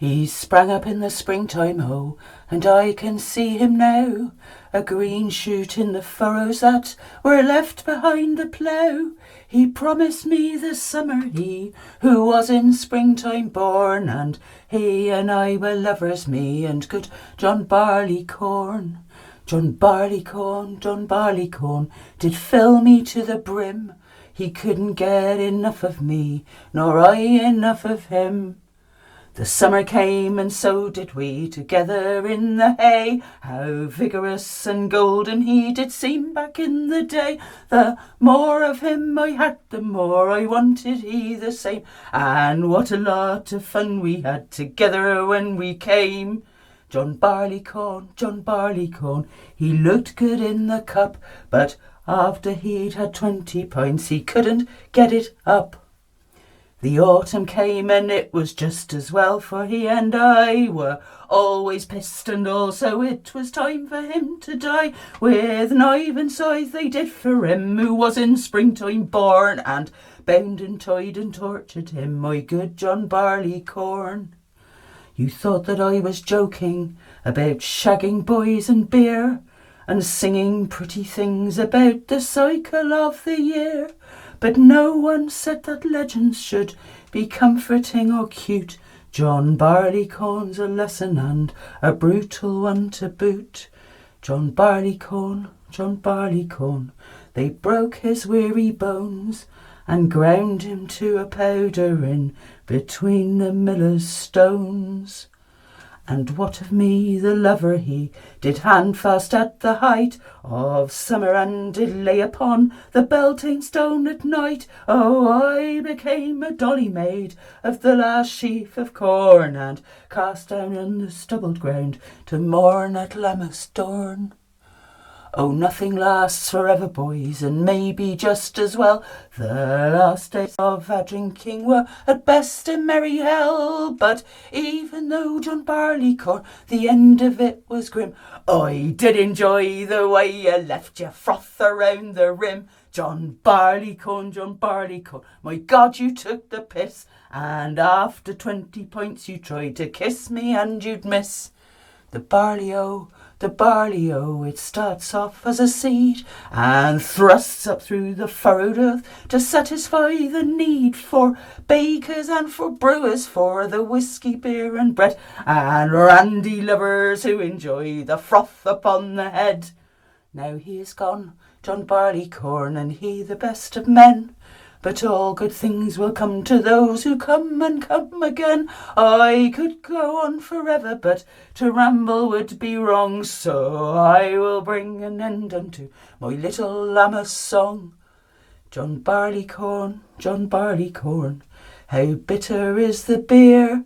He sprang up in the springtime, oh, and I can see him now, a green shoot in the furrows that were left behind the plough. He promised me the summer, he who was in springtime born, and he and I were lovers, me and good John Barleycorn. John Barleycorn, John Barleycorn, did fill me to the brim. He couldn't get enough of me, nor I enough of him. The summer came and so did we, together in the hay. How vigorous and golden he did seem back in the day. The more of him I had, the more I wanted he the same. And what a lot of fun we had together when we came. John Barleycorn, John Barleycorn, he looked good in the cup, but after he'd had 20 pints he couldn't get it up. The autumn came and it was just as well, for he and I were always pissed, and also it was time for him to die. With knife and scythe they did for him who was in springtime born, and bound and tied and tortured him, my good John Barleycorn. You thought that I was joking about shagging boys and beer, and singing pretty things about the cycle of the year. But no one said that legends should be comforting or cute. John Barleycorn's a lesson and a brutal one to boot. John Barleycorn, John Barleycorn, they broke his weary bones and ground him to a powder in between the miller's stones. And what of me, the lover, he did hand fast at the height of summer, and did lay upon the belting stone at night. Oh, I became a dolly maid of the last sheaf of corn, and cast down on the stubbled ground to mourn at Lammas dawn. Oh, nothing lasts forever, boys, and maybe just as well. The last days of our drinking were at best a merry hell, but even though John Barleycorn, the end of it was grim, I did enjoy the way you left your froth around the rim. John Barleycorn, John Barleycorn, my God, you took the piss, and after 20 pints you tried to kiss me and you'd miss. The barley, oh, it starts off as a seed and thrusts up through the furrowed earth to satisfy the need for bakers and for brewers, for the whiskey, beer and bread, and randy lovers who enjoy the froth upon the head. Now he is gone, John Barleycorn, and he the best of men. But all good things will come to those who come and come again. I could go on forever, but to ramble would be wrong, so I will bring an end unto my little Lammas song. John Barleycorn, John Barleycorn, how bitter is the beer,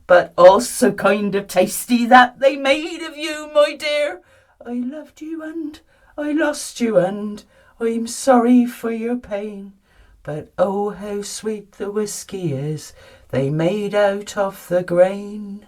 but also kind of tasty that they made of you, my dear. I loved you and I lost you, and I'm sorry for your pain. But oh, how sweet the whiskey is they made out of the grain.